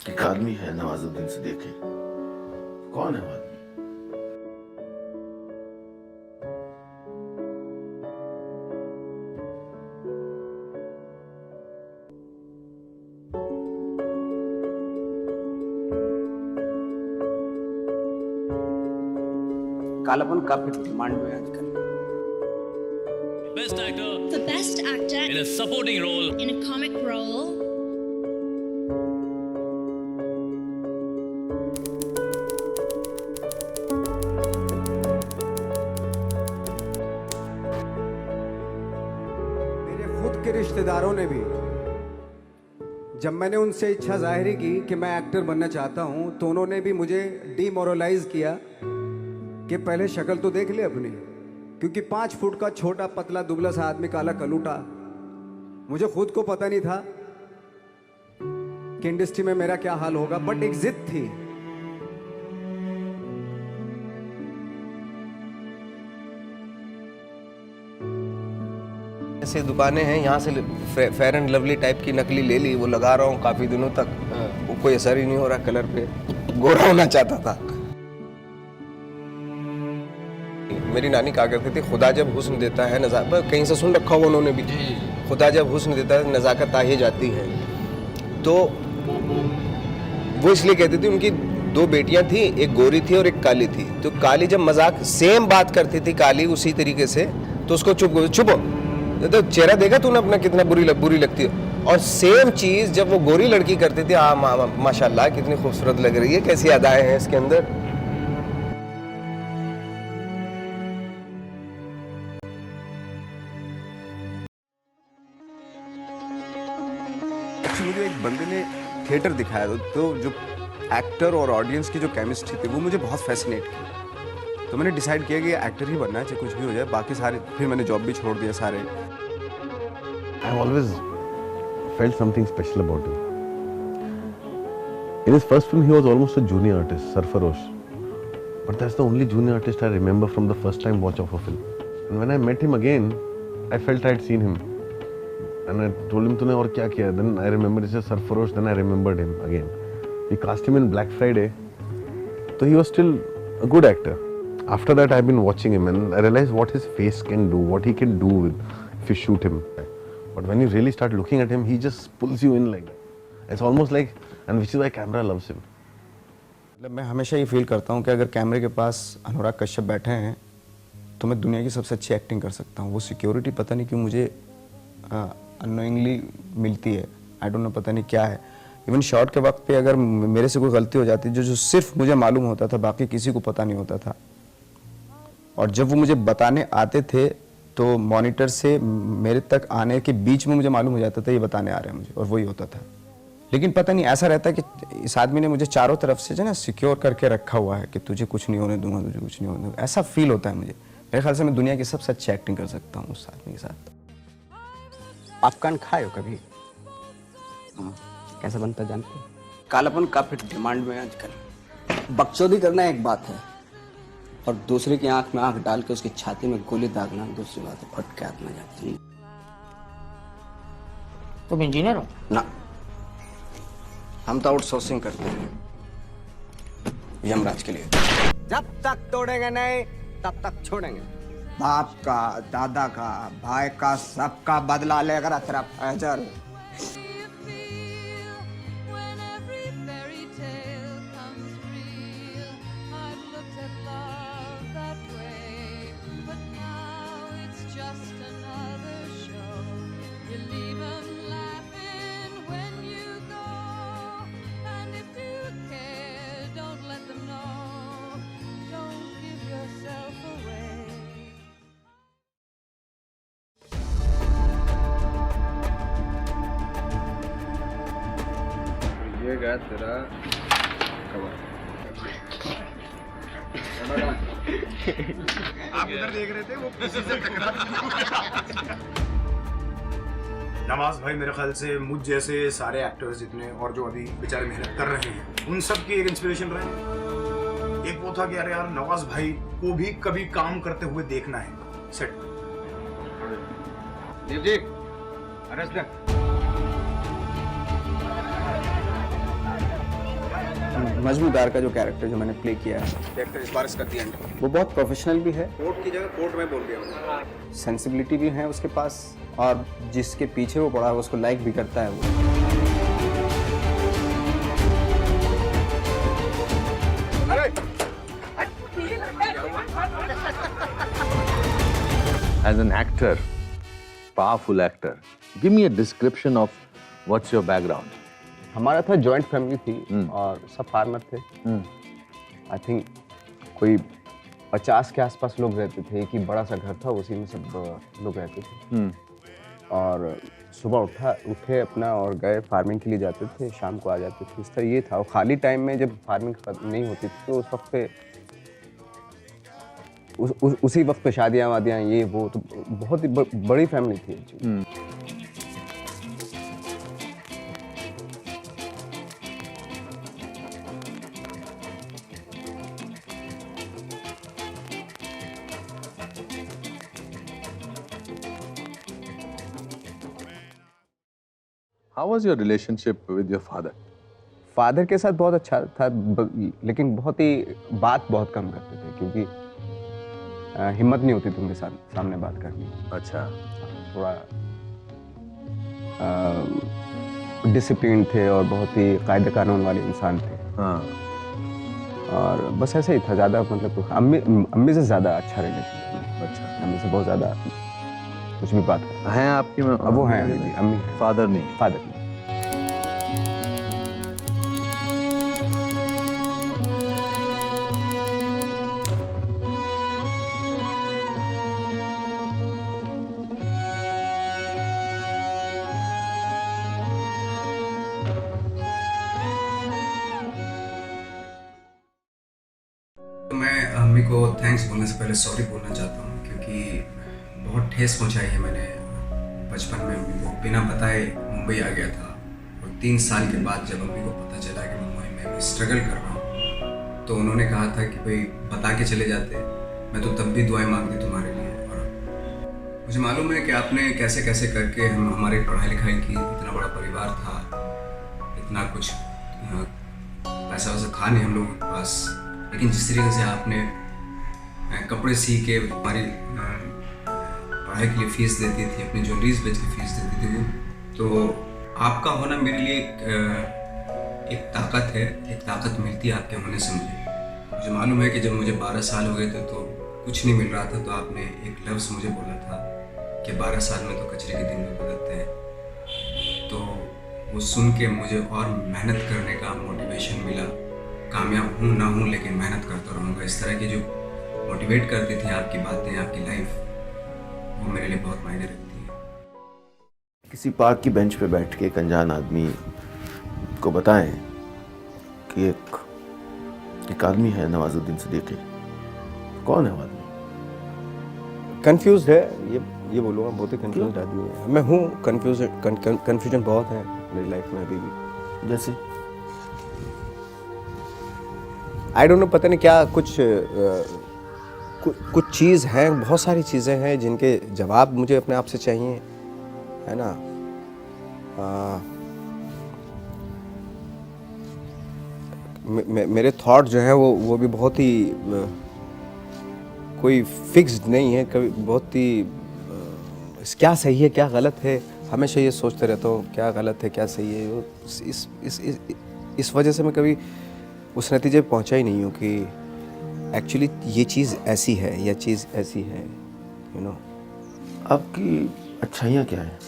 एक आदमी है नवाजुद्दीन सिद्दीकी। कौन है वो आदमी? कालापन काफी डिमांड में है आजकल। Best actor The best actor in a supporting role. in a comic role. मेरे खुद के रिश्तेदारों ने भी, जब मैंने उनसे इच्छा जाहिर की कि मैं एक्टर बनना चाहता हूं, तो उन्होंने भी मुझे डीमोरलाइज किया कि पहले शक्ल तो देख ले अपनी, क्योंकि 5 फुट का छोटा पतला दुबला सा आदमी, काला कलूटा। मुझे खुद को पता नहीं था कि इंडस्ट्री में मेरा क्या हाल होगा, बट एक जिद थी। ऐसे दुकानें हैं, यहाँ से फेयर एंड लवली टाइप की नकली ले ली, वो लगा रहा हूँ काफ़ी दिनों तक, वो कोई असर ही नहीं हो रहा कलर पे। गोरा होना चाहता था। मेरी नानी कहा करती थी, खुदा जब हुस्न देता है नज़ाकत, कहीं से सुन रखा होगा उन्होंने भी, खुदा जब हुस्न देता है नज़ाकत आ ही जाती है। तो वो इसलिए कहती थी, उनकी 2 बेटियां थी, एक गोरी थी और एक काली थी। तो काली जब मजाक सेम बात करती थी काली उसी तरीके से, तो उसको चुप तो चेहरा देखा तूने अपना कितना बुरी लगती है। और सेम चीज़ जब वो गोरी लड़की करती थी, माशाल्लाह कितनी खूबसूरत लग रही है, कैसी अदाएं हैं इसके अंदर। मुझे एक बंदे ने थिएटर दिखाया, तो जो एक्टर और ऑडियंस की जो केमिस्ट्री थी वो मुझे बहुत फैसिनेट की। तो मैंने डिसाइड किया कि एक्टर ही बनना है, चाहे कुछ भी हो जाए। बाकी सारे फिर मैंने जॉब भी छोड़ दिया सारे। I've always felt something special about him. In his first film, he was almost a junior artist, Sarfarosh. But that's the only junior artist I remember from the first time watch of a film. And when I met him again, I felt I'd seen him. And I told him, "तूने और क्या किया?" Then I remembered he said Sarfarosh. Then I remembered him again. We cast him in Black Friday. So he was still a good actor. After that, I've been watching him and I realized what his face can do, what he can do if you shoot him. But when you really start looking at him, he just pulls you in like that. It's almost like, and which is why camera loves him. मतलब मैं हमेशा ये feel करता हूँ कि अगर कैमरे के पास अनुराग कश्यप बैठे हैं तो मैं दुनिया की सबसे अच्छी एक्टिंग कर सकता हूँ। वो सिक्योरिटी पता नहीं क्यों मुझे अननोइंगली मिलती है, आई डोंट नो, पता नहीं क्या है। इवन शॉट के वक्त पे अगर मेरे से कोई गलती हो जाती जो सिर्फ मुझे मालूम होता था, बाकी किसी को पता नहीं होता था। और जब वो मुझे बताने आते थे तो मॉनिटर से मेरे तक आने के बीच में मुझे मालूम हो जाता था ये बताने आ रहे हैं मुझे, और वही होता था। लेकिन पता नहीं ऐसा रहता है कि इस आदमी ने मुझे चारों तरफ से जो ना सिक्योर करके रखा हुआ है कि तुझे कुछ नहीं होने दूंगा, तुझे कुछ नहीं होने दूंगा, ऐसा फील होता है मुझे। मेरे ख्याल से मैं दुनिया की सबसे अच्छी एक्टिंग कर सकता हूँ उस आदमी के साथ। पॉपकॉर्न खाए हो कभी? कैसा बनता है जानते हो? कालापन काफी डिमांड में है आजकल। बकचोदी करना एक बात है, और दूसरे की आंख में आंख डाल के उसकी छाती में गोली दागना दूसरी बात है। फट के हाथ में जाती है। तुम इंजीनियर हो ना, हम तो आउटसोर्सिंग करते हैं यमराज के लिए। जब तक तोड़ेंगे नहीं तब तक छोड़ेंगे। बाप का, दादा का, भाई का, सबका बदला लेकर तेरा फैजल। ये गया तेरा कवर। आप इधर देख रहे थे, वो किसी से टकरा। नवाज भाई मेरे ख्याल से मुझ जैसे सारे एक्टर्स जितने और जो अभी बेचारे मेहनत कर रहे हैं उन सब की एक इंस्पिरेशन रहे। एक वो था कि अरे यार नवाज भाई को भी कभी काम करते हुए देखना है सेट। देव जी, अरेस्ट मजमूदार का जो कैरेक्टर जो मैंने प्ले किया है कैरेक्टर इस बार इसका दी एंड वो बहुत प्रोफेशनल भी है, कोर्ट की जगह कोर्ट में बोल दिया सेंसिबिलिटी भी है उसके पास, और जिसके पीछे वो पड़ा है उसको लाइक भी करता है वो। As an actor, powerful actor, give me a description of what's your background. हमारा था जॉइंट फैमिली थी और सब फार्मर थे। आई थिंक कोई 50 के आसपास लोग रहते थे, एक ही बड़ा सा घर था, उसी में सब लोग रहते थे। और सुबह उठे अपना और गए फार्मिंग के लिए जाते थे, शाम को आ जाते थे, इस तरह ये था। और खाली टाइम में जब फार्मिंग नहीं होती थी तो उस वक्त पे उसी वक्त पे शादियाँ वादियाँ ये वो, तो बहुत ही बड़ी फैमिली थी actually. How was your relationship with your father? Father के साथ बहुत अच्छा था, लेकिन बहुत ही बात बहुत कम करते थे, क्योंकि हिम्मत नहीं होती थी उनके सामने बात करनी। अच्छा, थोड़ा डिसिप्लिन थे और बहुत ही कायदे कानून वाले इंसान थे। हाँ, और बस ऐसे ही था, ज़्यादा मतलब तो अम्मी से ज़्यादा अच्छा रिलेशन था। अच्छा, अम्मी से बहुत ज़्यादा कुछ भी बात करते हैं आपकी में? अब वो हैं अभी, अम्मी हैं, फादर नहीं? फादर नहीं। मैं अम्मी को थैंक्स बोलने से पहले सॉरी बोलना चाहता हूँ, क्योंकि बहुत ठेस पहुँचाई है मैंने। बचपन में अम्मी को बिना बताए मुंबई आ गया था, और 3 साल के बाद जब अम्मी को पता चला कि मैं मुंबई में स्ट्रगल कर रहा हूँ, तो उन्होंने कहा था कि भाई बता के चले जाते, मैं तो तब भी दुआएं मांगती तुम्हारे लिए। और मुझे मालूम है कि आपने कैसे कैसे करके हमारी पढ़ाई लिखाई की, इतना बड़ा परिवार था, इतना कुछ पैसा वैसा था नहीं हम लोगों के पास, लेकिन जिस तरीके से आपने कपड़े सी के हमारी पढ़ाई के लिए फ़ीस देती थी, अपनी ज्वेलरीज बेच के फ़ीस देती थी वो, तो आपका होना मेरे लिए एक ताकत है, एक ताकत मिलती है आपके होने से मुझे मालूम है कि जब मुझे 12 साल हो गए थे तो कुछ नहीं मिल रहा था, तो आपने एक लफ्ज़ मुझे बोला था कि 12 साल में तो कचरे के दिन भी बदलते हैं। तो वो सुन के मुझे और मेहनत करने का मोटिवेशन मिला। कामयाब हूँ ना हूँ, लेकिन मेहनत करता रहूँगा। इस तरह की जो मोटिवेट करती थी आपकी बातें, आपकी लाइफ, वो मेरे लिए बहुत मायने रखती है। किसी पार्क की बेंच पे बैठ के एक अनजान आदमी को बताएं कि एक आदमी है नवाजुद्दीन सिद्दीकी, कौन है वो आदमी? कंफ्यूज है, ये बोलूँगा, बहुत ही कंफ्यूज आदमी है। मैं हूँ कंफ्यूज, कंफ्यूजन बहुत है मेरी लाइफ में अभी भी। जैसे आई डोंट नो, पता नहीं क्या कुछ चीज़ है, बहुत सारी चीज़ें हैं जिनके जवाब मुझे अपने आप से चाहिए, है ना। मेरे थॉट जो हैं वो भी बहुत ही कोई फिक्स्ड नहीं है, कभी बहुत ही क्या सही है क्या गलत है, हमेशा ये सोचते रहता हूँ क्या गलत है क्या सही है। इस वजह से मैं कभी उस नतीजे पे पहुँचा ही नहीं हूँ कि एक्चुअली ये चीज़ ऐसी है या चीज़ ऐसी है, यू नो। आपकी अच्छाइयाँ क्या है?